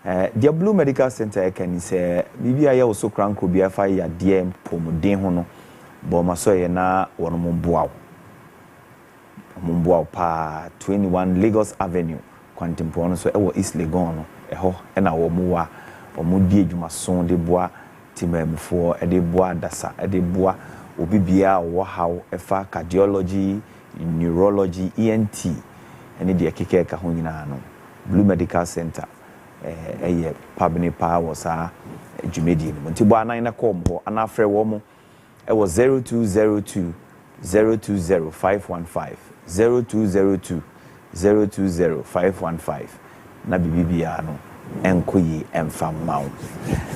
The Blue Medical Center can say BBI also crank could be a fire DM Pomodin Hono, Bomasoy na Wonombuao. Mumbuao pa 21 Lagos Avenue, Quantum Pono, so East Legon, and our Mua, or Mudi Jumason de Bois, Timber de Bois, Dasa, de Bois, Obibia, Wahau, FA, cardiology, neurology, ENT, and the Kike Kahunano, Blue Medical Center, a Pabini Pa was a Jumedi, Montibua 9 combo, and after Womo, it was 0202 020 515. 0202 020 515 na bibia no enkoyi emfamma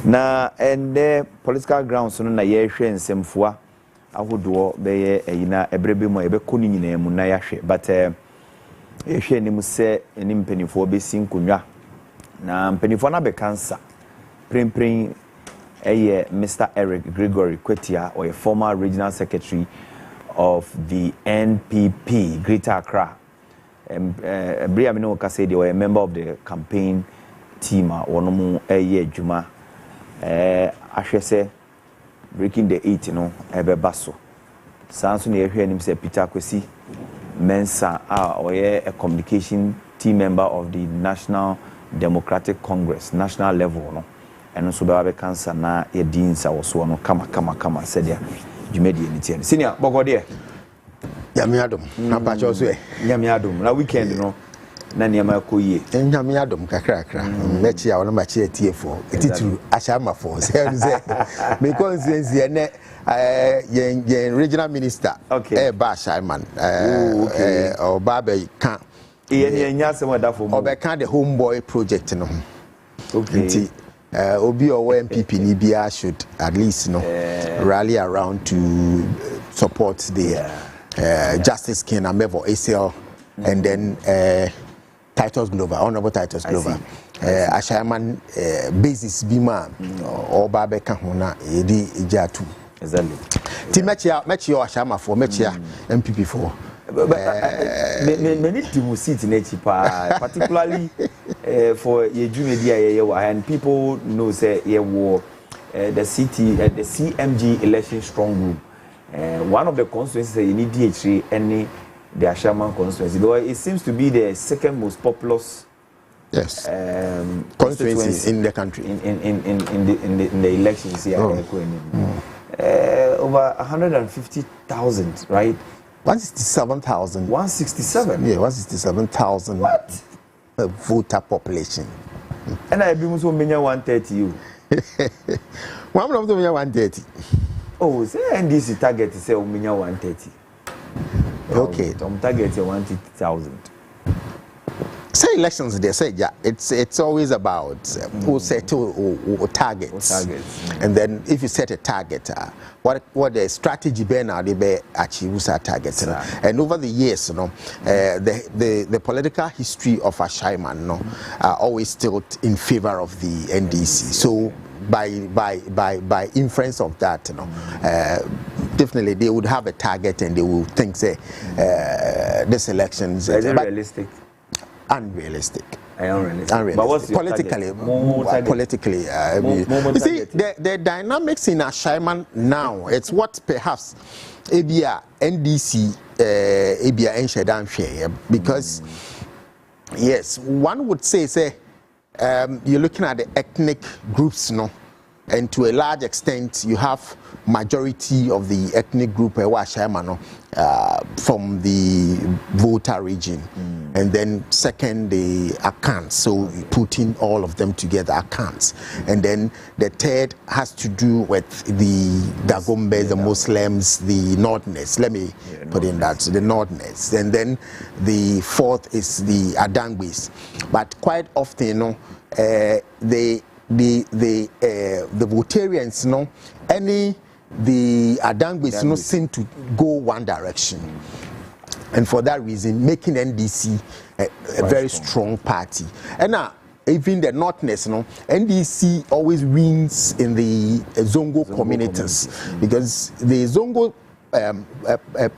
na ende political grounds no na yehwe nsemfua ahodo beye eyina ebrebe mu ebekoni nyina mu na yahwe but yehwe ni mu se eni mpenifo besi nkonwa na mpenifo na be cancer prempren eye Mr. Eric Gregory Kwetia or a former regional secretary of the NPP Greater Accra. Bria Mino Kase, they were a member of the campaign team. Onomu Eye Juma. I should say, breaking the 8, you know, Ebe Basso. Sanson here him say Peter Kwesi Mensa, or a communication team member of the National Democratic Congress, national level, no. And also the cancer na ye deans was one kama said ya. Jumedi anything. Senior, Bogode. Yamiadum, na pacho so e. Yamiadum, na weekend no. Na niama ko ye. Yamiadum kakra. Mechi ya wona machi etiefo. Etitru ashama for. Say me consensus ye yen regional minister. Okay. Ba Shaiman. Obabe kan. Ye nya se mo da fo mo. Obe kan the homeboy project no. Okay. Obi or MPP Nibia should at least rally around to support the Justice King Amevo ACL and then Titus Glover, Honorable Titus Glover. Ashaman basis Bima or Babe Kahuna Edi Ijatu. Exactly. Mechia Ashama for Mechia MPP for. Many people sit in Echipa, particularly for Yejumedia, and people know say the CMG election strong room. One of the constituencies you need DH any the Ashaman constituency. Though it seems to be the second most populous constituency in the country in the elections here. Over 150,000, right? 167,000. 167? Yeah, 167,000. What? Voter population. And I be muso menya 130 you. One of them 130. Oh, say NDC target say menya 130. Okay. Target 150,000. Say elections they say yeah, it's always about who set or targets. And then if you set a target, what the strategy be now they be achieve that target. And over the years, the political history of Ashaiman always tilt in favor of the NDC. So by inference of that, definitely they would have a target and they will think say this elections is it realistic? Unrealistic. Unrealistic. But what's politically? Politically, you see, the dynamics in Ashaiman now, it's what perhaps ABA NDC ABA Enshedan share because yes, one would say you're looking at the ethnic groups, and to a large extent you have majority of the ethnic group from the voter region, and then second the accounts, so putting all of them together accounts, and then the third has to do with the Dagombe, the Muslims, the Northerners, let me put in that, the Northerners, and then the fourth is the Adangbis. But quite often the Votarians, the Adangbis seem to go one direction, and for that reason making NDC a very strong party. And now even the Northness, NDC always wins in the Zongo communities because the Zongo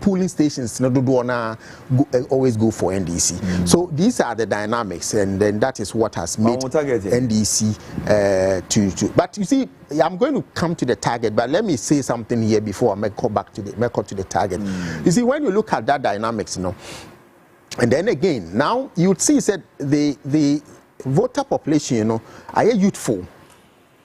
polling stations no do always go for NDC. So these are the dynamics, and then that is what has made NDC to. But you see, I'm going to come to the target, but let me say something here before I go back to the target. You see, when you look at that dynamics, you know, and then again, now you would see that the voter population, you know, are youthful,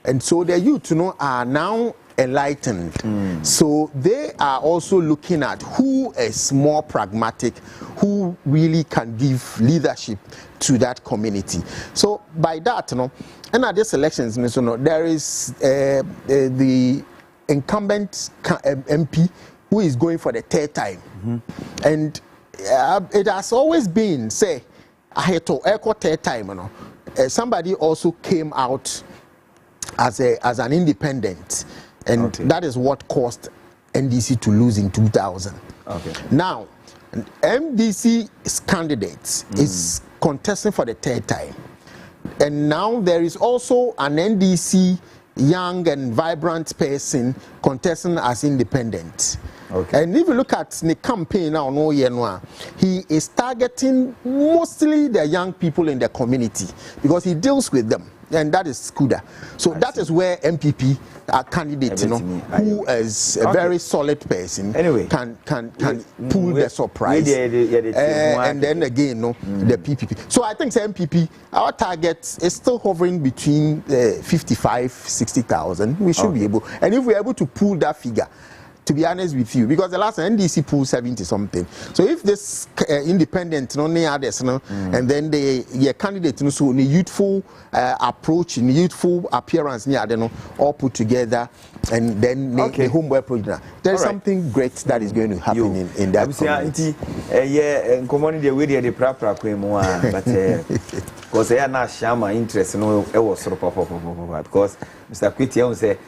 and so the youth, you know, are now enlightened. So they are also looking at who is more pragmatic, who really can give leadership to that community. So by that, you know, and at these elections, you know, there is the incumbent MP who is going for the third time, and it has always been, say, I had to echo third time, you know. Somebody also came out as an independent, and that is what caused NDC to lose in 2000. Now, MDC's candidate is contesting for the third time, and now there is also an NDC young and vibrant person contesting as independent. And if you look at the campaign now, he is targeting mostly the young people in the community because he deals with them, and that is Skuda. So that is where MPP candidate, you know, who is a very solid person, can pull the surprise, and then again, you know, the PPP. So I think the MPP, our target is still hovering between 55,000-60,000. We should be able, and if we're able to pull that figure, to be honest with you, because the last NDC pulled 70 something. So if this independent, no others, no, and then the candidate, no, so the youthful approach, the youthful appearance, all put together, and then the homework project. There is something great that is going to happen in that community. Yeah, community we the proper but because they are not shama interest, no, it was sort of because Mr. Kwiti say.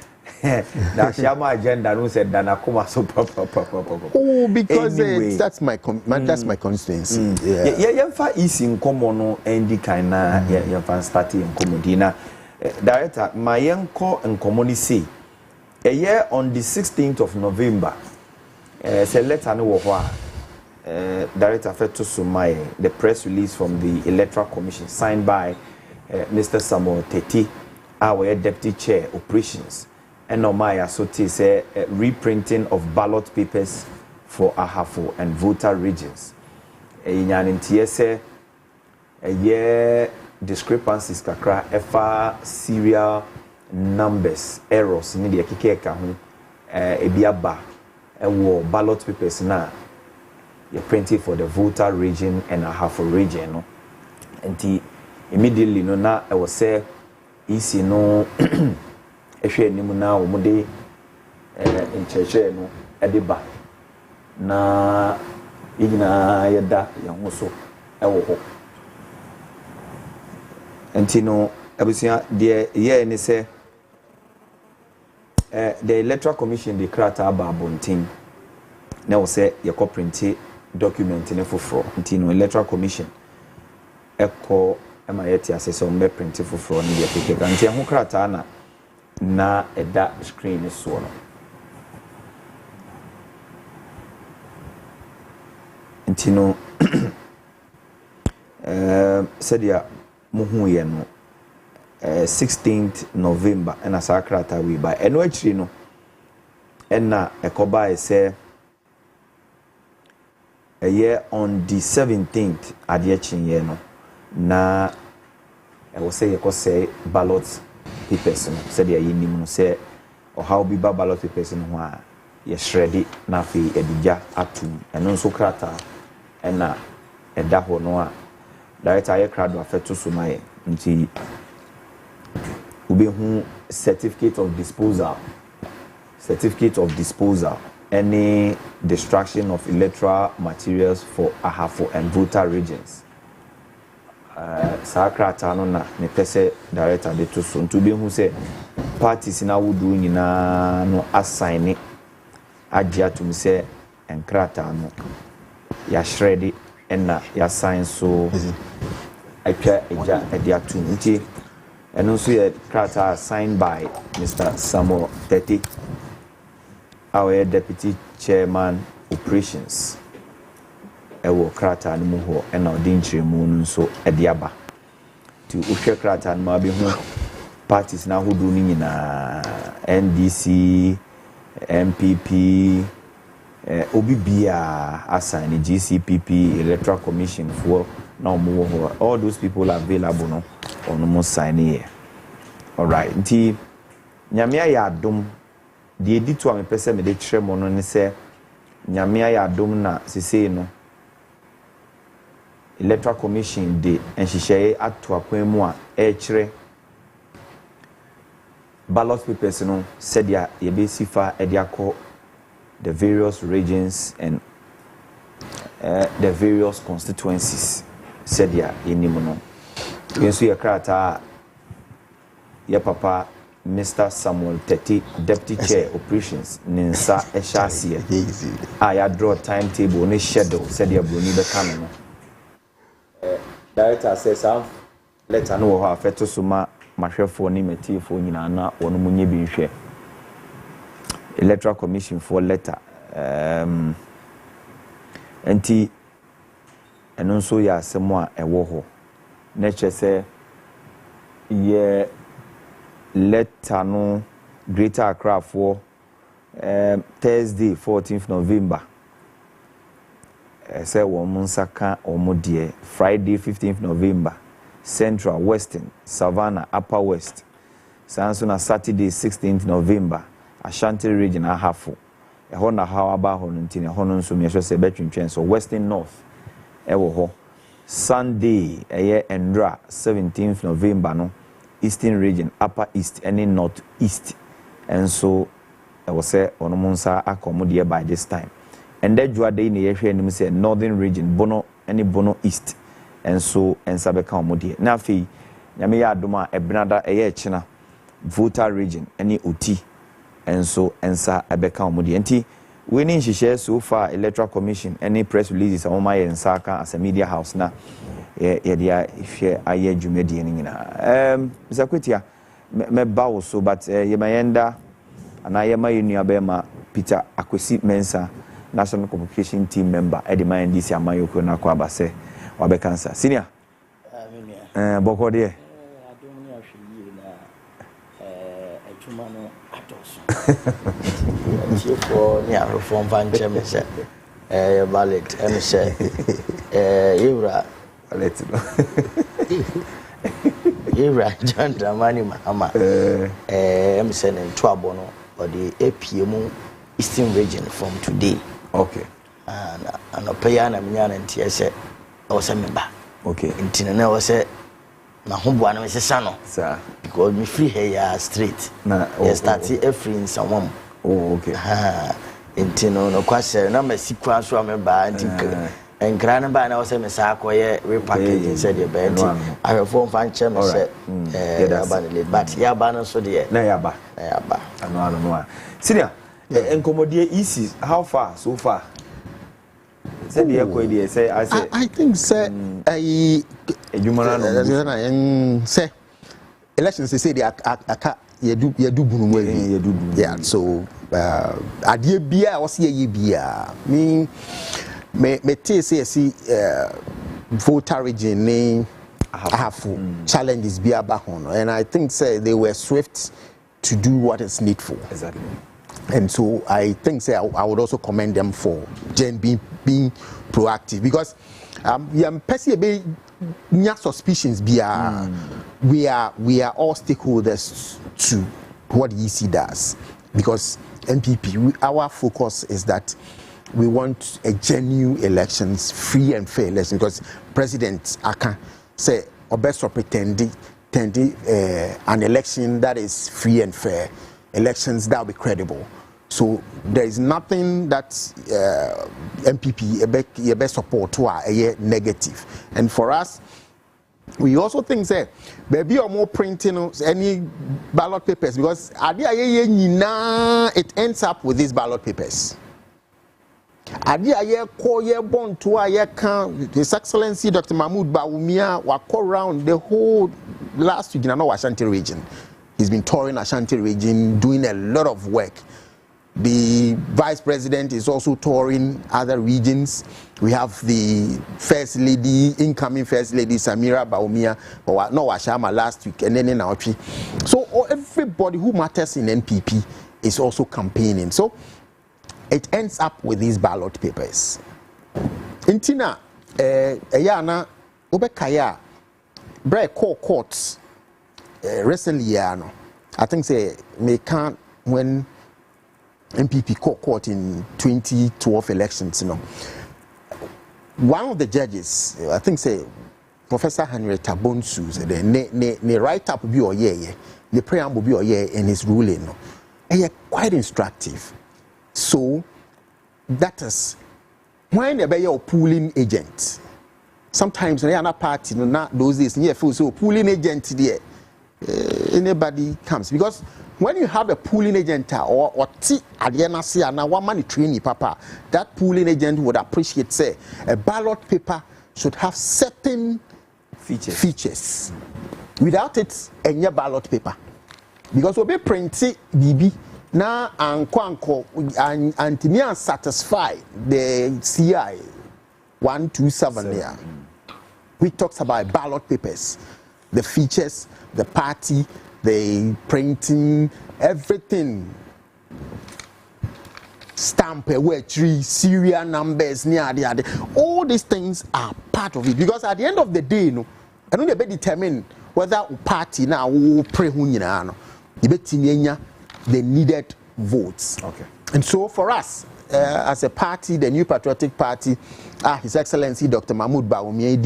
That Shama agenda no said that Nakuma so oh, because anyway, that's my constituency. Yeah, is in common and the kind of fan starting in Comodina. Director, my uncle and community a year on the 16th of November. Say letter no Director Fetu Sumai, the press release from the Electoral Commission signed by Mr. Samuel Teti, our Deputy Chair Operations. And Omaya Soti say reprinting of ballot papers for Ahafo and voter regions. A year discrepancies kakra efa serial numbers errors in the kikeka ho ebiaba ewo ballot papers na you printed for the voter region and Ahafo region no. And immediately no na I was say easy no ehwe nimu na omude ncheche no ediba na igina yeda yanwoso ewo ho enti no abusia de ye ni say the Electoral Commission declared ababontin na wo say ye ko print document ne foforo enti no Electoral Commission eko ema yeti asese o me print foforo ne ye peke kan enti ho krata na eda screen so no ntino sadia muhu ye no 16th November ena sakrata we by eno achiri no ena ekoba say a year on the 17th ade achinye no na e wo say say ballots papers no said ya yinim no say or how be ballot papers no ho a ye shred na fi edija atum eno nso krata ena eda ho no a director ye krado afeto so mai nti ube hu certificate of disposal any destruction of electoral materials for Ahafo and voter regions. Sakrata no na me pese director de to so ntu be hu say parties na wodu nyina no assign agia to me say enkrata no ya shred na ya sign so atwa eja edia to nti eno so ye krata signed by Mr. Samuel Teti our deputy chairman operations ewo krata no mu ho e na odi nkyeremu no so e de aba to uhwe krata no ma bi hu parties na hodu ni nyina NDC MPP obi bia assign GCPP electoral commission for na omo ho all those people are available no ono mo sign here. All right, nti nyame ya adom de editu a mepese me de kire mo no ne se nyame ya adom na sesei no electoral commission de enhihye ato akwan mu a e kire ballot papers no said ya be sifa e de akọ the various regions and the various constituencies said ya enimu no yenso ya krata ya papa Mr. Samuel Teti, Deputy Chair Operations, Ninsa Eshasia. I draw timetable, no schedule, said you will need a camera. Director says, let I know how Feto Suma, my chef for Nimeti for Nina, or Munye share. Electoral Commission for letter. And also, ya somewhere a woho. Nature say, yeah. Letter no Greater Accra for Thursday 14th November. Say woman saka omodie Friday 15th November. Central, Western, Savannah, Upper West. Sansuna Saturday 16th November. Ashanti region ahafo. Eho na how aba ho ntine ho no nso me se betwentwen so Western North. Ewo ho. Sunday eye Endra 17th November no. Eastern region, Upper East, and in North East. And so I was say on Monsa accommodate by this time. And that you are the in say Northern region, Bono, any Bono East. And so and Sabeka Modi. Now fi Yamia Duma Ebnada China voter region, any Uti. And so and Sa Abeka Modi. And winning she shares so far electoral commission, any press releases on my and Saka as a media house now. Yeah, if you are here, Jumedi and Mr. Kwitia, me bow so, but Yemayenda and I am my Bema Peter Akwesi Mensa, National Communication Team member, Eddie Mayan DC Amayoko Nakwaba say, Wabe Cancer. Senior, Boko dear. I don't know if you know a Tumano Atos. For near reform van Chemise, ballot, and say, Ira. Let's know. Ira John Dramani Mahama, sending Dwabo or the APM Eastern region from today. Okay. And a payana Mian and TSA was a member. Okay. In Tina was a Mahumbuana was a son, sir. Because me free hair straight. Yes, that's it, free in someone. Oh, okay. In Tino, no question, no, my sequence from a band. And Granaba and I was a Messaco, repackaging said your bed. I have formed fine chairman said, but Yabana so dear. Nayaba. I don't know. Senior, and Commodore easy. How far? So far? Said the Equadia say, I think, sir, and say elections, they say they are. You do yeah, so idea beer or see beer mean me see voter region name have challenges beer back on, and I think say they were swift to do what is needful. Exactly. And so I think say I would also commend them for being proactive, because suspicions we are all stakeholders to what EC does, because MPP our focus is that we want a genuine elections, free and fair elections, because President Aka say or best pretending an election that is free and fair, elections that will be credible. So there is nothing that MPP best support to a negative. And for us, we also think that maybe or more printing any ballot papers, because it ends up with these ballot papers. His Excellency Dr. Mahmoud Bawumia walk around the whole last week in Ashanti region. He's been touring Ashanti region, doing a lot of work. The vice president is also touring other regions. We have the first lady, incoming first lady Samira Baumia, or no Washama last week, and then in Aochi. So everybody who matters in NPP is also campaigning. So it ends up with these ballot papers. Intina, Ayana, Obekaya, Break courts recently, I think say may can't when MPP court in 2012 elections, one of the judges, I think say Professor Henrietta Bonsu, said the write up be or the preamble be or in his ruling, and quite instructive. So that is when they be your pooling agent. Sometimes when you're party, not those days, near full so pooling agent there. Anybody comes because when you have a pooling agent or at the end say now one money training papa, that pooling agent would appreciate say a ballot paper should have certain features. Without it, any ballot paper because we'll be printing BB now and Kwanko and to me satisfy the CI 127 there. We talks about ballot papers, the features, the party, the printing, everything. Stamp, where tree, serial numbers, near the all these things are part of it because at the end of the day, I don't be determine whether party now will pray the needed votes. Okay. And so for us, as a party, the New Patriotic Party, His Excellency Dr. Mahmoud Bawumia,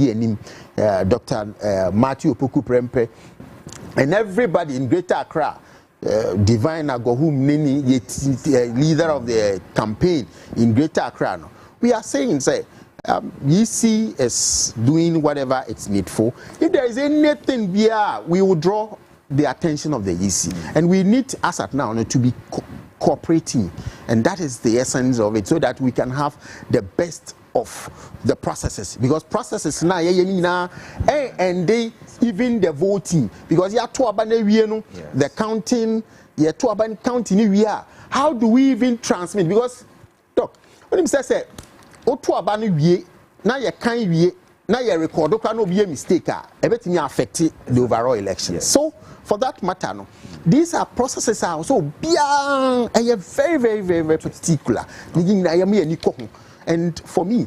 Dr. Matthew Opoku Prempeh, and everybody in Greater Accra, Divine Agohum Nini, leader of the campaign in Greater Accra, we are saying, say, EC is doing whatever it's needful. If there is anything we will draw the attention of the EC, and we need us at now to be cooperating, and that is the essence of it, so that we can have the best of the processes, because processes now and they even the voting, because you are to the counting, you are to counting we are. How do we even transmit? Because look, when him say o to abane wie na ye kan wie na ye record no be a mistake everything affect the overall election. Yes. So for that matter, no, these are processes are also very, very, very, very particular. And for me,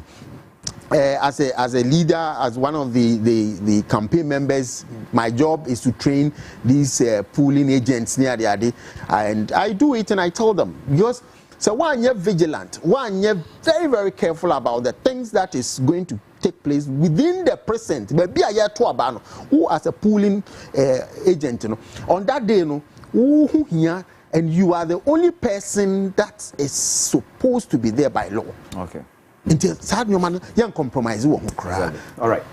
as a leader, as one of the campaign members, my job is to train these pooling agents near the AD, and I do it and I tell them, because so one you're vigilant, one you're very, very careful about the things that is going to take place within the precinct. Maybe a year to abano who as a pooling agent, on that day, who here, and you are the only person that is supposed to be there by law. Okay. Until sad no man, young compromise won't cry. All right.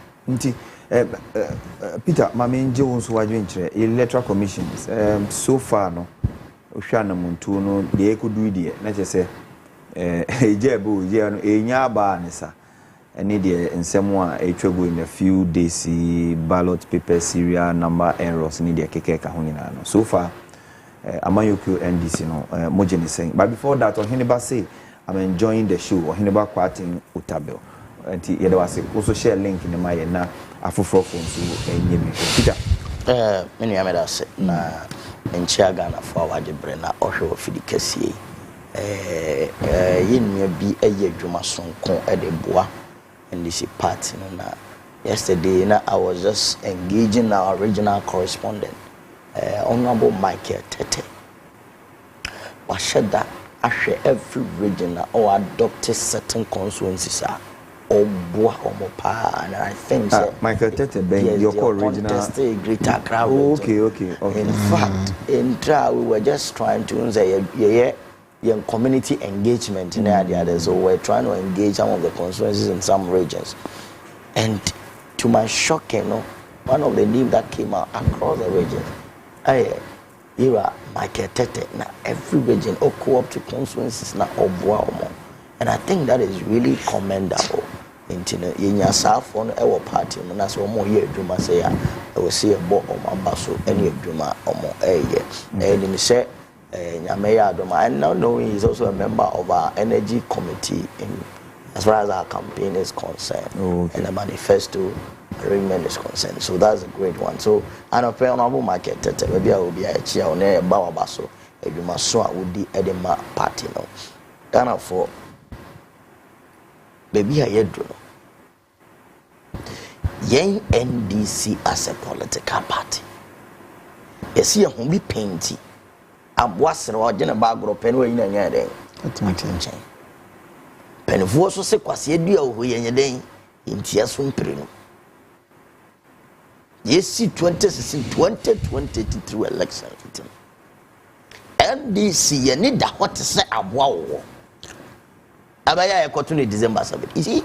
Peter, my main Jones who are doing electoral commissions. So far, no. Oshana Montuno, the could do it. Let's just say, Jebu, Nyaba, Nessa. And in someone a trouble in a few days, ballot paper, serial number errors, need a keke kahunina. So far, Amayoko NDC, no, Mojen is saying. But before that, on Hiniba say, I'm enjoying the show, or Hiniba quoting Utabel. And there was also share link in the Maya now, a full phone to Peter. Many Amedas, and Chiagana for our Brena, or show of Fidicassi. Yin may be a year Jumason con Edebois. And this party, yesterday I was just engaging our regional correspondent, Honorable Michael Tete. But said that every regional or adopted certain constituencies or Boa, and I think Michael Tete, yes, your co-regional Greater crowd. Okay. In fact, in trial we were just trying to say young community engagement in the other, so we're trying to engage some of the constituencies in some regions. And to my shock, one of the names that came out across the region, you are Michael Tete. Now every region or cooperative constituencies now Obuaomo, and I think that is really commendable. In your South on our party, and that's one more year. Juma say I will see a board of Ambasso any Juma or more a year. And in the say Nyameya Adoma, and now knowing he's also a member of our energy committee as far as our campaign is concerned, and the manifesto arrangement is concerned. So that's a great one. So I know pay on market maybe I will be a chair on a bawabaso, if you must so I would be Edema party no. Ghana for baby I do Yang NDC as a political party. You see a home be painty. I'm wasn't or dinner bag or pen where you know there. Pen of was so quasi deal who in your day in Tiasun Prino. Yes, see 2022 election. NDC, you need that what to say a wow. Abaya opportunity December 7. You see,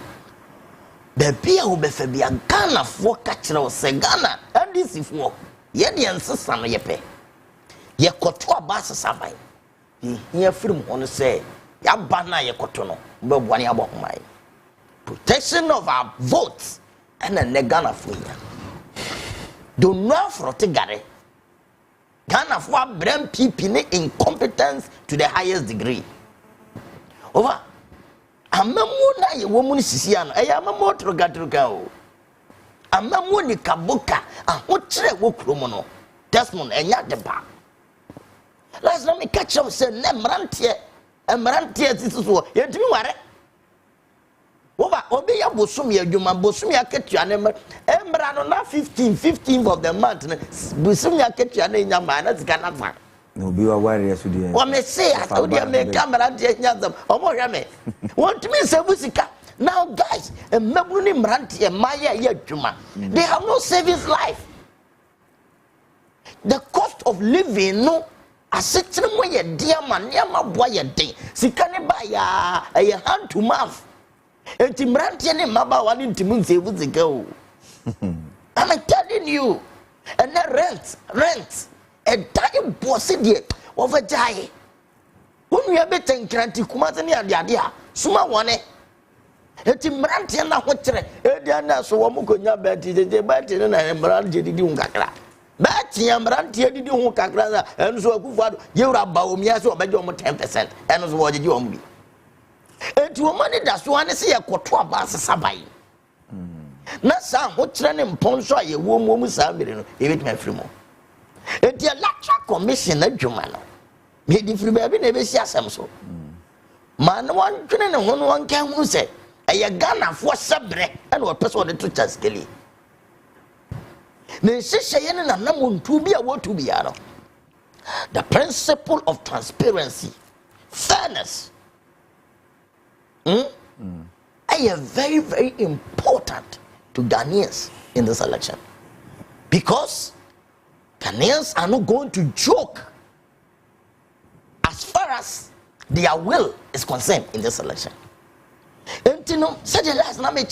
baby, I will be a Ghana for catching or say Ghana, NDC for Yedi and Sassan Yepe. Ye kotoa basa sabai. Here film on say, ya bana ye kotono, but one ya my protection of our votes and a negana for ya. Do not frote gare. Ghana for brand people incompetence to the highest degree. Over. Amamuna ye woman sisiano, I am a motor gatruga. Amamuni kabuka, a hotre wokromono. Desmond and Yadeba. Last time me catch up say Nemrantie this is what you do what over obeya bosumi adwuma bosumi aketua ne embra no na 15th of the month bosumi aketua ne nyama na zika na fa no be wa wari aso de o me say o de me camera de nyazam o mo hwe me want me say busika now guys emabru ni mrantie maye ye adwuma they have no savings life. The cost of living no asetene mo ye dia man ya maboa ye den sika ne ba ya hand to mouth enti mrantie ne maba wa ne ntimu nsevu sika o. I'm telling you, and the rent a dying boss de over jai when we are better kranti kumate ne ade a suma wone enti mrantie na ho kire e dia na so wo mo konya beti je beti ne na mrantie didi unkakra beti mrantie didi hu kakra en so akufado yewra ba omia so obeje omo 10% en so wo je omo bi enti wo mani da so ane se yekoto aba sesabai na sa ho kire ne mponso a yewo mu sa mere no e beti mafiri mo enti electoral commission adwuma no me di firi ba bi na be si asem so man wan twene ne ho no wan kan hu se eye Ghana fo sebre en wo pese wo de to chaskeli ne shishe na namuntu bi a wotu bi ya no. The principle of transparency, fairness, are very, very important to Ghanaians in this election. Because Ghanaians are not going to joke as far as their will is concerned in this election. And you know, such a last name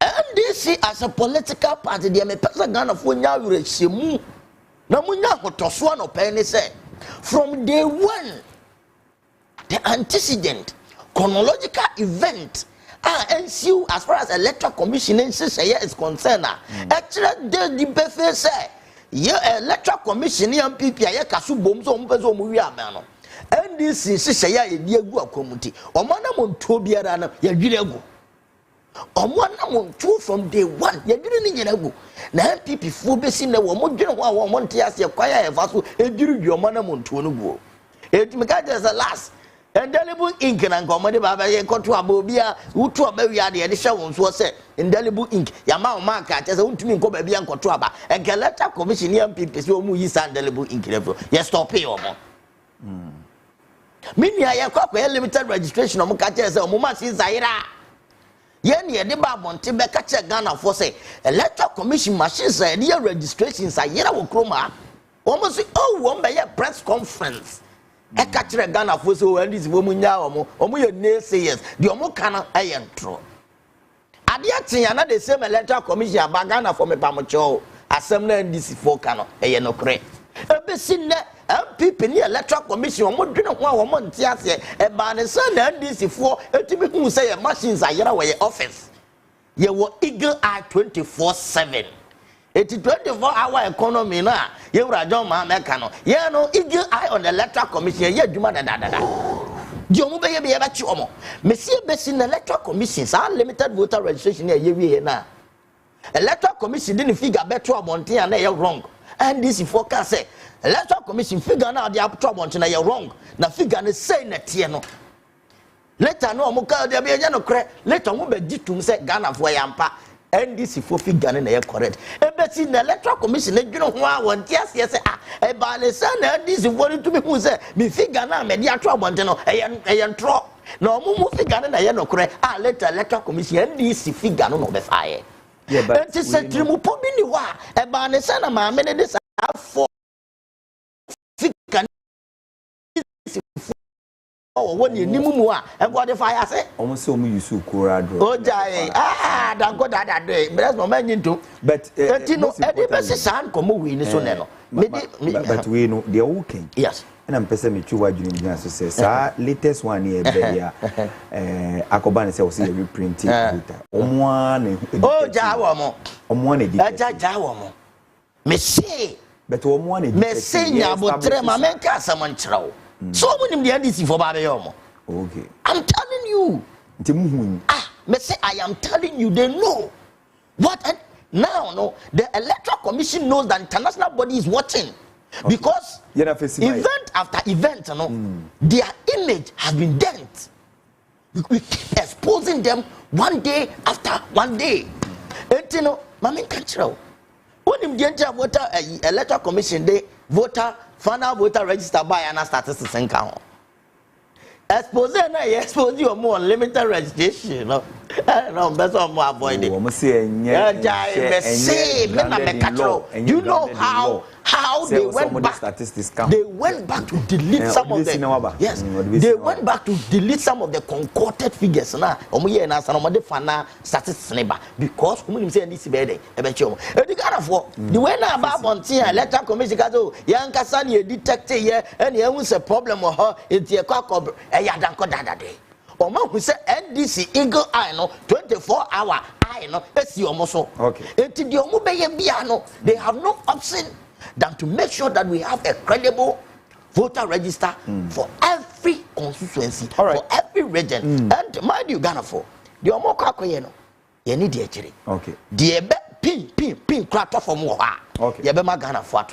NDC as a political party, they may pass a Ghana for Nyawureshemu. Namunya Hotoswan or Penny said, from day one, the antecedent, chronological event, NCU as far as electoral commission is concerned. Actually, the BFA say, yeah, electoral commission, MPP, I casu bombs on Pezo Muriamano. NDC say, yeah, Diego community, or Manamon Tobiarana, Yagilago. Two from day one, you didn't get a go. Now, people for basing the woman, you know, 1 year, acquire a vassal, and you your manamon to go. It as a last. Indelible ink and comedy baba ye got to a bobia, who to a baby at the addition was said. Indelible ink, Yama market as a ultimate go baby and Cotraba, and Galata commission young people so mu is indelible ink level. Yes, stop pay or more. Meaning I have limited registration of Mukajas or Muma is Zaira. Yen ye de ba bonte be ka che Ghana for say electoral commission machines and your registrations are yera wo kroma almost oh wo be ye press conference e ka che Ghana for so and this wo munya omo ye naysayers the omo kana ayentro ade atia na the same electoral commission aba Ghana for me pamocho asem na ndisi for kana ye no kre ebe sin na MPP ni electoral commission omo dwene ho a omo ntia ase e ba ne say na NDC for etimi hu say your machines ayera we office ye wo eagle eye 24/7 It's 24-hour economy na. You were John Mamekano. Yeah, no, eagle eye on the electoral commission. Yeah, Juma da. Jomu be be eba chiomo. Monsieur Bessin electoral commission, unlimited voter registration here na. Electoral commission didn't figure better abonti and they are wrong. And this forecast say electoral commission figure now the abonti na you wrong. Na figure na say na tie no. Later no mo ka dey be no kre. Later mo be gitum say Ghana for yampa. And this for figure na correct. Ebe si na electoral commission na dweno ho a won tie say e ba le say na this for to be who say me figure na me dey atro abonti no e ntro. Na mo figure na no kre. Later electoral commission and this figure no be fire. Yeah, but it's a trimupo biniwa. Eba ne sana ma me ne this for figure. Oh, when you nimu a eba the fire say. Almost so me use kora draw. Oh jai dan go that day. But that's no man into. But you know, edi be se san komo we ni so ne no. But we know they are working. Yes. And I'm person me chuwa juni so say sa latest one here be ya akoba ne say we see reprinting data. Omo na oh jawo mo. Omo na edit. Jawo mo. Me say but omo na edit. Me say nya botre ma men ka asam nchrawo. So many the NDC for Babayomo. Okay. I'm telling you. Me say I am telling you, they know. What and now no, the electoral commission knows that international body is watching. Okay. Because event after event, their image has been dent. We keep exposing them one day after one day. And you know, Mami Kanchero. When the entire voter electoral commission they final voter register by and statistics and count. Expose you more limited registration, no, better more avoid it. You know how they went back. They went back to delete some of the. Yes, they went back to delete some of the concorded figures. Now, statistics because whom say this bed. The way now about on electoral commission young Kasani detected here and here was a problem with her. It's a cock of a yadanko that day. Or man who said NDC eagle eye no 24-hour eye no that's your muscle. Okay. Until the Omubeya they have no option than to make sure that we have a credible voter register for every constituency, for every region. And mind you, Ghana for the Omoka you need the actually. Okay. The pin crack off from Moha. Okay. Yabema Ghana for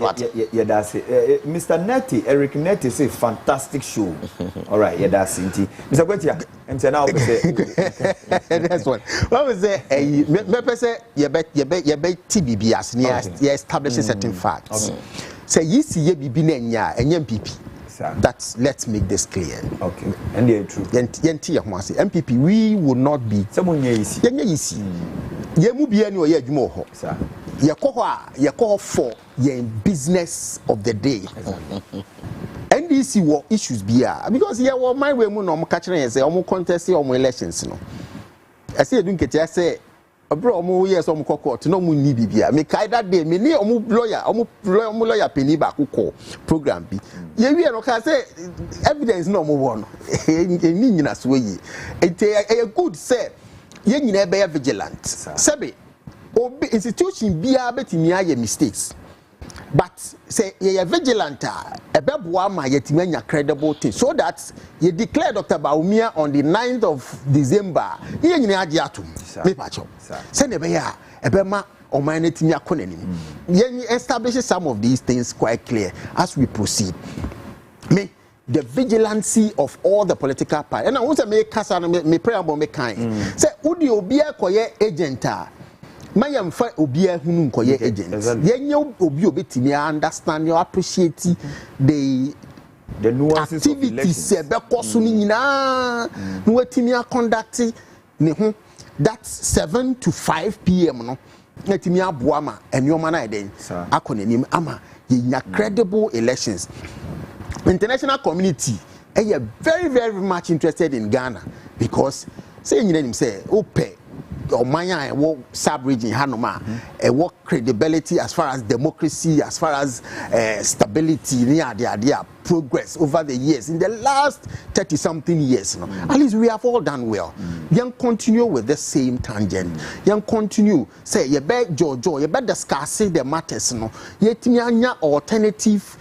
yeah, that's it. Mr. Netty, Eric Netty say fantastic show. All right, yeah, that's it. Mr. Kwetia, and now we say that's one. What was say? Me say you bet TBB as near establishing certain facts. Say you see ye bibi nenya and MPP. That's let's make this clear. Okay. And they true. MPP we will not be someone easy. Ye mu bia ni o ye adwuma ho. Sir. Ye ko for ye business of the day. NDC wo issues bia because ye wo my way mu no mo ka kire say omo contest omo elections no. I say edun ketia say bro omo yes omo court no mu ni bibia me kai that day me ni omo lawyer peni ba ko program bi. Ye wi no ka say evidence no omo wo no. Eni nyina so yi. E good say ye nyina be vigilant sebe obi institution bia betimi aye mistakes but say ye vigilant ebeboa ma yetimi anya credible thing so that ye declare Dr. Baumia on the 9th of December ye nyina age atom me pacho say ne be ya ebema oman netimi akona nim ye establish some of these things quite clear as we proceed me the vigilancy of all the political parties. And I want to make kasa me preamble me kind. Say udi obia koye agenta. Mayam fa obia hunu koye agent. Yenye obi obetimi understand you appreciate the nuances activities of elections. No wetimi conduct ne ho that's 7 to 5 p.m. no. Netimi aboama enyoma na eden. Akonenim ama ye credible elections. International community are very, very much interested in Ghana because say you know say ope or manya sub region hanoma what credibility as far as democracy, as far as stability near the idea progress over the years, in the last 30-something years, no, at least we have all done well. Young continue with the same tangent. Young continue, say, you bet Jojo, you bet discuss the matters, no, yet alternative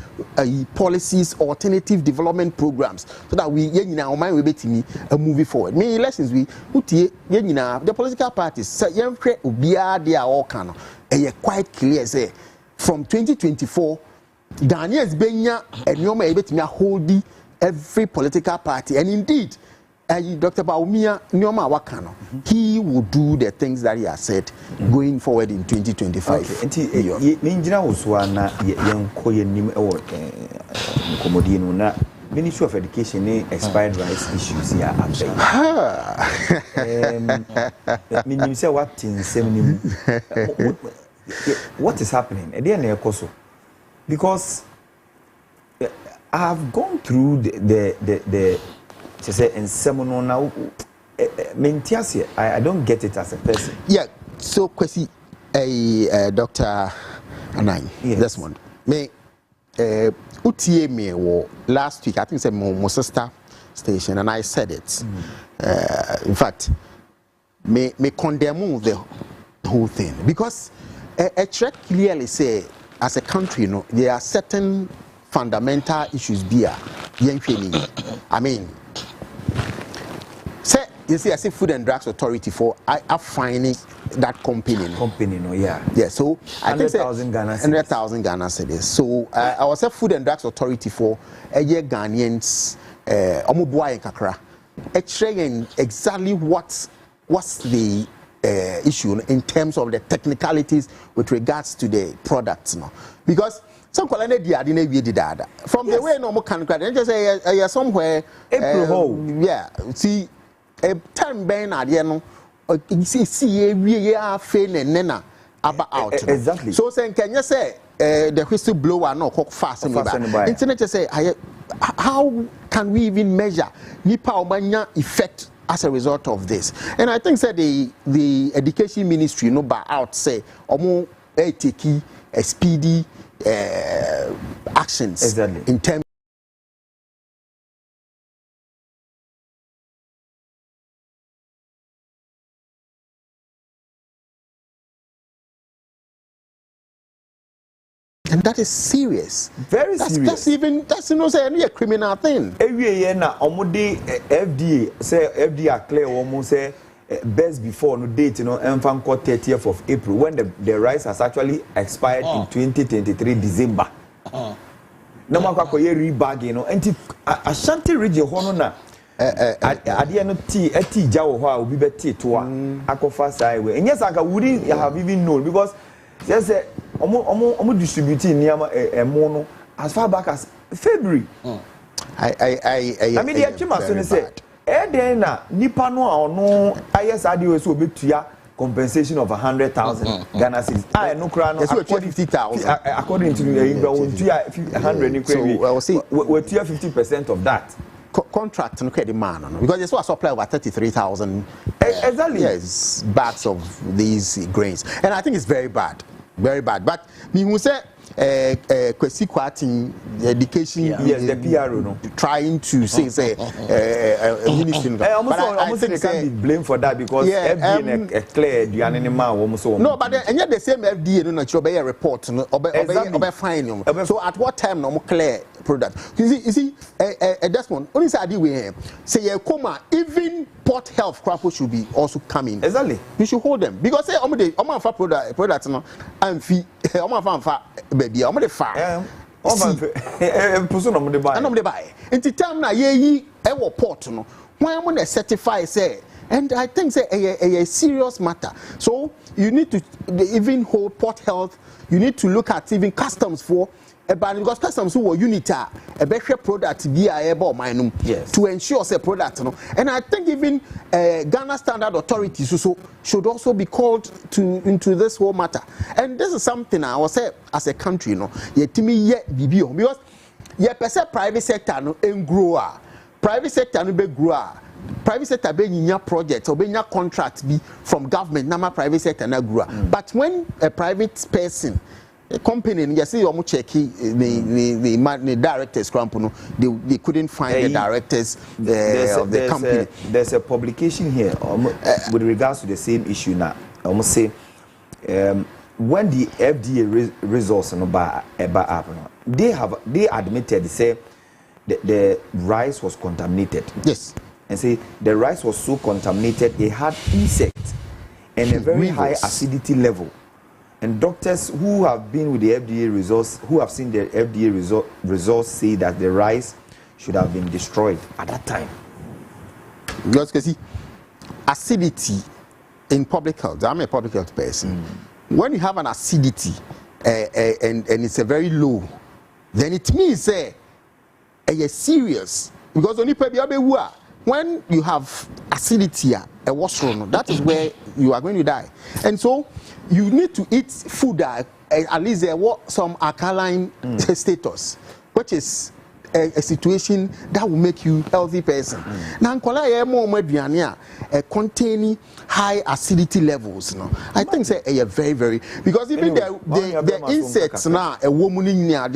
policies, alternative development programs, so that we, now, my way betting a movie forward. Me elections, we, the political parties, say, young they are all kind of, and quite clear, say, from 2024, Daniel's Benya and Yoma Ebetimia holding every political party, and indeed, Dr. Baumia Nyoma Wakano, he will do the things that he has said going forward in 2025. Okay, Ninja was one young Koyanim or Comodino na Ministry of Education expired rights issues here at the say what in 70 what is happening? Because I have gone through the say in seminal now. I don't get it as a person. Yeah. So, Kwesi, Dr. Anai, yes. This one. Me, UTA me last week. I think it's my sister station, and I said it. In fact, me condemn the whole thing because a track clearly say, as a country, you know, there are certain fundamental issues here. I mean, say you see, I see Food and Drugs Authority for I are finding that company. No, yeah. Yeah, so I think 100,000 Ghana cedis. 100,000 Ghana cedis. So I was a Food and Drugs Authority for a year Ghanaians, Omubuai and Kakra, explaining exactly what's the issue in terms of the technicalities with regards to the products, no, because some colony did that from yes. The way normal can just say somewhere yeah, see a time ben adiano see we are fain and nena about out exactly. So saying can you say the whistleblower no cook fast internet just say how can we even measure nipa omanya effect as a result of this? And I think that the education ministry no by out say omo take a speedy actions exactly. In terms. And that is serious. Very serious. That's you know say a criminal thing. Every year na omode FDA say FDA clear almost say best before no date, you know, 30th of April when the rights has actually expired in 2023 December. No matter what you rebag, you know, and Ashanti region hono na ade no tea jawo ho a obi beti to a akofa highway. And yes, I wouldn't have even known because they say omo distributing near mono as far back as February. I mean the actual say then na nipa no no ISRD so betua compensation of 100,000 Ghana cedis. I no kra no 50,000 according to the 100 ni kra. So I will see we 50% of that. Contract no credit man because there's a supply over 33,000 exactly yes bags of these grains, and I think it's very bad but me who say Kwesi Kwatin education yes the PRO no trying to say ministry but I think they can't be blamed for that because FDA a clear no but and yet the same FDA no natural be a report no obe fine so at what time no clear product you see that's one only say we say you come even Port Health crop should be also coming exactly you should hold them because say omo fa product no and fee omo fa baby omo dey fa person omo dey buy until time na ye e wo port no when am na certify say and I think say a serious matter so you need to even hold Port Health you need to look at even customs for because customs who were unita a better product be able minum to ensure say product no and I think even Ghana Standard Authorities so should also be called into this whole matter and this is something I was say as a country no yetimi ye bibio because ye pese private sector no engrow private sector no be grow private sector be nya project or be nya contract be from government na private sector na grow but when a private person company you see you check the directors they couldn't find the directors of the company. There's a publication here with regards to the same issue now. I must say when the FDA results they admitted, they say the rice was contaminated. Yes. And say the rice was so contaminated it had insects and a very high acidity level. And doctors who have been with the FDA results, who have seen the FDA results, say that the rice should have been destroyed at that time. Because you see, acidity in public health, I'm a public health person. When you have an acidity and it's a very low, then it means it's serious. Because only when you have acidity, that is where you are going to die. And so you need to eat food that at least some alkaline status, which is a situation that will make you a healthy person. Now, containing high acidity levels. No, I think say a very, very, because even the insects now a woman they are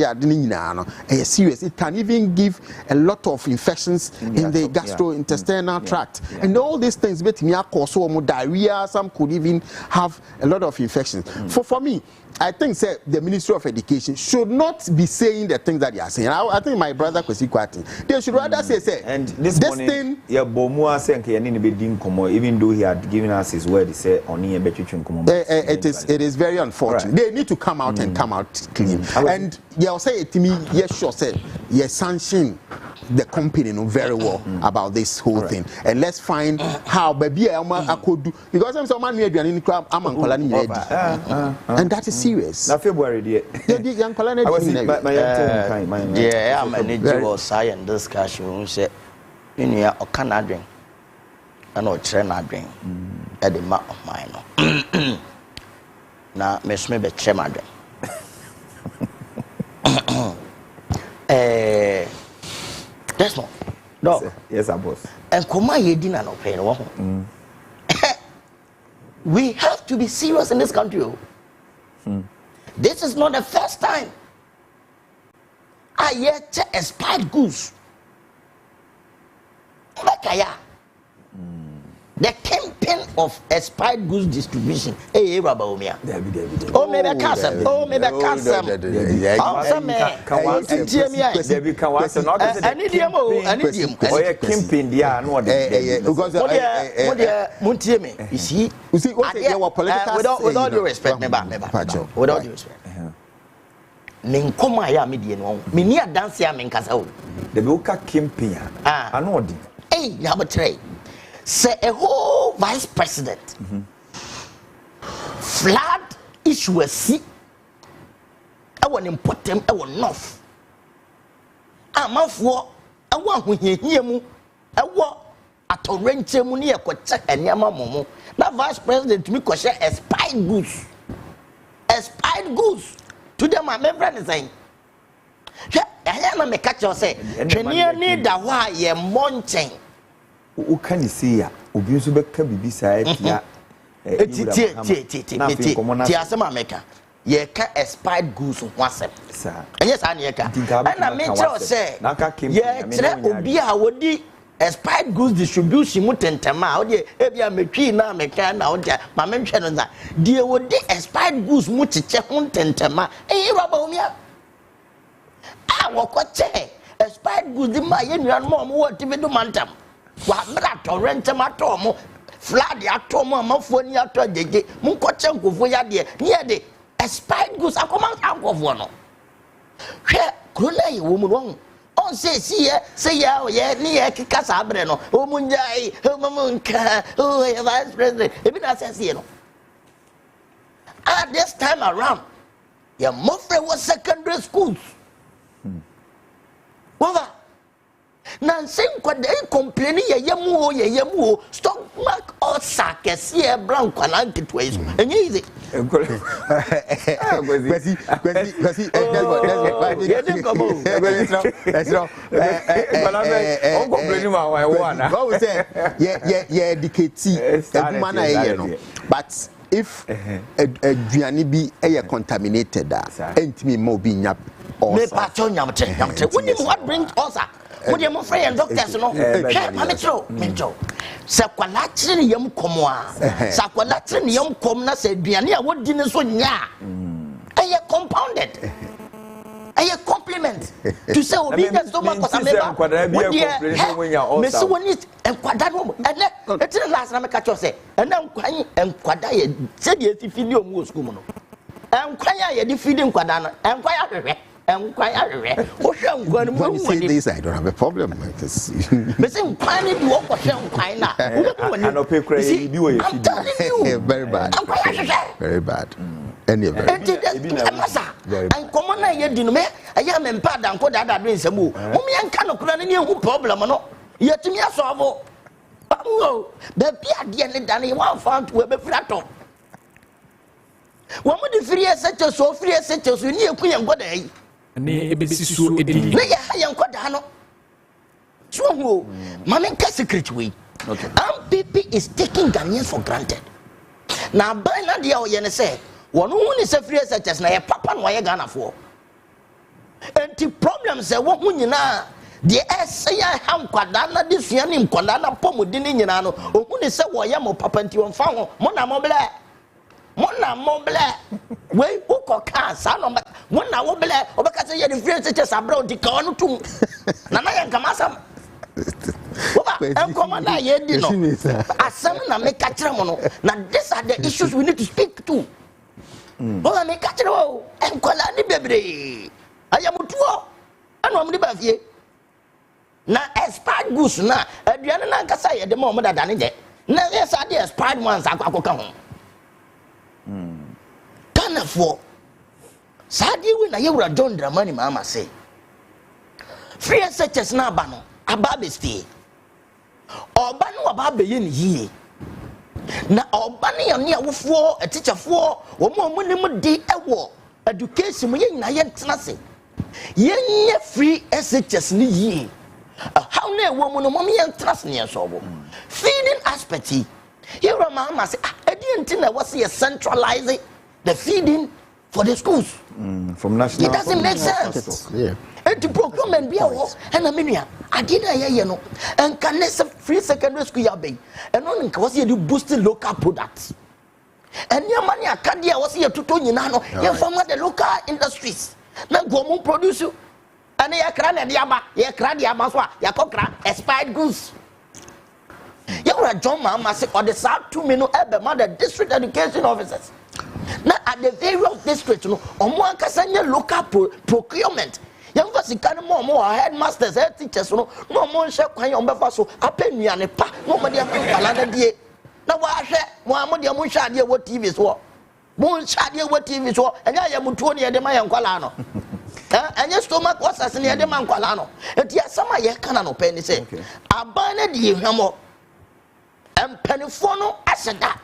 serious. It can even give a lot of infections in the gastrointestinal tract, and all these things make me cause diarrhea. Some could even have a lot of infections. For me, I think say the Ministry of Education should not be saying the things that they are saying. I think my brother Kwesi Kwati, they should rather say and this morning, thing, even though he had given us his word, he said it is very unfortunate. Right. They need to come out and come out clean. And they'll say it to me, yes, sure, said yes, sanction the company very well about this whole thing, and let's find how baby I could do, because I'm someone near the crowd, I'm and that is serious. Now February, yeah, I'm an individual science discussion. Say, you know, or can I drink? I know train I drink at the mouth of mine. Now, Miss Maybe Chairman drink. That's more. No. Yes, I boss. And come on, you didn't know pain. We have to be serious in this country. This is not the first time I yet expired goods. The campaign of expired goods distribution. Hey, Rabaumia. Oh, maybe a castle. Oh, maybe a castle. You see, with all due respect, with all due respect. Ninkoma ya media no. Mini a dance ya menkasa. The boka campaign. I know. Hey, you have a tray. Say a whole vice president flood issue a sea. I want important, I want enough. I'm off war. I want who hear mu. I want a torrent money a check and yama momo. That vice president to me because a spy goose. A spy goose. To them, my friend is saying, I am a catch or say, need the why ye mountain. Who can you see ya? Ubiusu beka bibisa ya. Tiasema meka. Ye ka expired goods wasem. Sir. And yes, I neka. And I make sure say, ye tre obi a wodi expired goods distribution mutentema. Odi ebia metwi na meka na odi ma menhwe no za. Die wodi expired goods mutiche huntentema. Raba omia. Wakoche expired goods ma ye nuan mo what TV do mantam. Wa bra torrent matomo flood atomo amafoni ato jeje munkoche nkofo ya de ne de expired goods akoma ankofo no hwe krona ye wo mu won on say ya ni e kika sa abre no o munjai o mamunka o vice president e bi na say no at this time around your mother was secondary schools what Nansen kwade complain ye yemu stomach ulcer kese blank kwana nketwes enye ize kwesi on complain ma wa na go say ye educate eduma na ye no but if aduane bi contaminated entimi ma obi nya me pacho nyamte when you what bring ulcer what your friend and doctors no metro sa kwala kire ne yam komo a sa kwala kire ne yam kom na sa aduane a wodi ne so nya eye compounded eye compliment to say obi na so ma kosa meba me so woni enkwada no ene etire last na me ka cho say ene enkwada ye se de esi fidi omu school no enkwan ya de fidi enkwada no enkwan ya hwehwe when you say this, I don't have a problem with this. But I'm telling you, very bad. Very bad. Any very bad. And come on, I didn't make a young man pad and put that doing some move. Only cannot run problem or no. Yet to me, I saw. Oh, the Pia Danny one found to a flat top. One with the free settlers, so free settlers, we need a queen body. Ne ebesi so edidi na ya hayan kwada no so ho mama ka secret way okay MPP is taking Ghanaians for granted na ban na dia o ye ne say wono hu ni say free sectors na ye papa no ye Ghana for enti problems e wo hu nyina de ese ya ham kwada na de sua ni kwada na pomodi ni nyina no o hu ni say wo ye mo papa nti won fa ho mo na mo ble mona mobile we uko kansa no mona wobile obeka say ye the free teachers abroad di ka onu tum na na yan kamasa oba enkomo na ye di no asem na me ka kire mo no na these are the issues we need to speak to oba me ka kire o enkola ni bebre ayamutuo anu amdi ba fie na expired goods na aduane na nkasa ye de mo dada ne je na yes are the expired ones akwakoka ho Ghana for Sadi we na yewura John Dramani mama say free SHS na aba no aba be stay oba no aba be ye ni yie na oba ne ye ne awofo teacherfo wo mo ne mu di ewo education mo ye nyina ye ntena se ye nye free SHS ni yie how na ewo mo no mo ye ntena se ne so bo feeding aspect here mama say enti na was here centralizing the feeding for the schools from national. It doesn't make sense. Yeah. And to procurement be a war and a minia. I did a no and can free secondary school ya be and on was here to boost local products. And your money Acadia was here to Tony Nano, you from the local industries. Now go produce you and ya cran and yama, ya cran yamaswa, ya cockra, expired goods. You are John Mama or the South 2 minutes at the district education officers. Now at the various districts, no, or more can local procurement. Young person can more headmasters, head teachers, no more shop when you're so a penny and a pa, nobody a calendar day. Now why I said, Mohamed Yamusha, what TV is what? Moon Shadia, what TV is what? And I am Mutoni at the Mayan Colano. And your stomach was as near the Man Colano. And yes, some I can't penny say. I banned you, Hamo. And Penifono said that.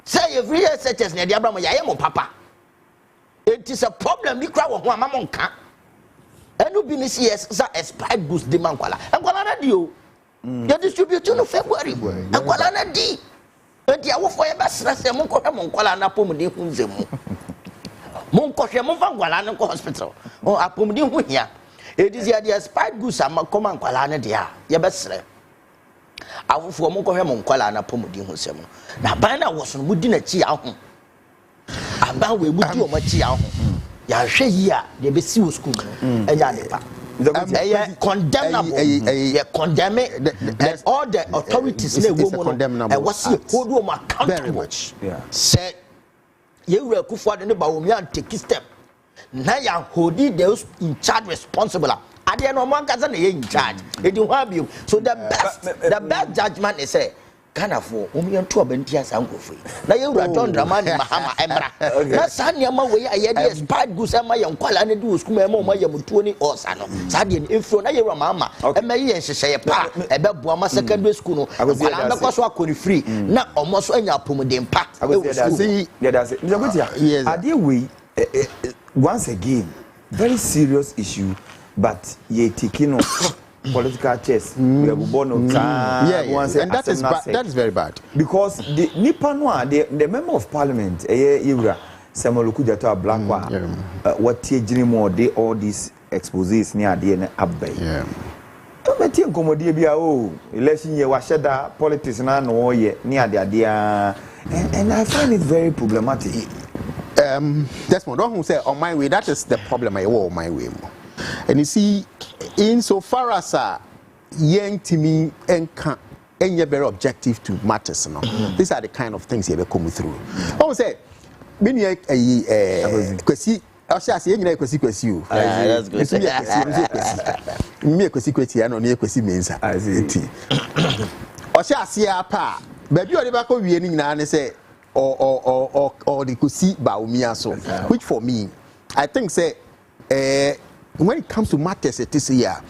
Say every year such as near the Abraham Yayamo Papa. It is a problem we cry with one mamonka. And you been yes, expired goods demand quala. And Gualana dio. The distribution of February. And Gualana D. And the hour for a best Monco Moncola Napomudi Hunzemo. Monco Mongualana Hospital. Or Apomudi here. It is the expired goods are common Gualana dia. Your best. Awofo mo kɔhwɛ mo nkwala na pomodi ho sɛm na ban na wɔso mo di na chi aho aban we mu di o ma chi aho ya hwɛ yi a de be si wo school no ɛnya ne pa condemnable ye condemn it all the authorities na wo mo no e was hold wo accountable say ye wura kufu ade ne ba wo mi an take step na ya hold those in charge responsible Ade no man kaza na in charge. It you have you. So the best judgment is say Ghana for umi to abentia sankofu. Na ye wura John Dramani Mahama Emra. Na sanya ma we aye dey expired goods ma ye nkwala na do school ma ma ye mutuo ni osa no. Sa de info na ye wura mama. E ma ye nhyehyeye pa e be boa ma secondary school no. Nkwala be kwaso akoni free. Na omo so anya pomodem pa. That's it. Ade we once again very serious issue. But ye tikino political chess. We have born of and that is very bad. Because the Nipa Noa, the member of parliament, Ira, Samuel Kujato Blackwa, what Tijimo, they all these exposés near the Abbey. I think election year was politics no near the idea, and I find it very problematic. That's more. Don't say on my way. That is the problem. I walk my way. And you see, insofar as young to me and very objective to matters, no. These are the kind of things you come through. I would say, many kwesi. I say you know kwesi you. That's good. Me kwesi I know me kwesi means. I see. I say apa. Baby, you never go we ni say or the kwesi baumia so. Which for me, I think say when it comes to matters, it is here.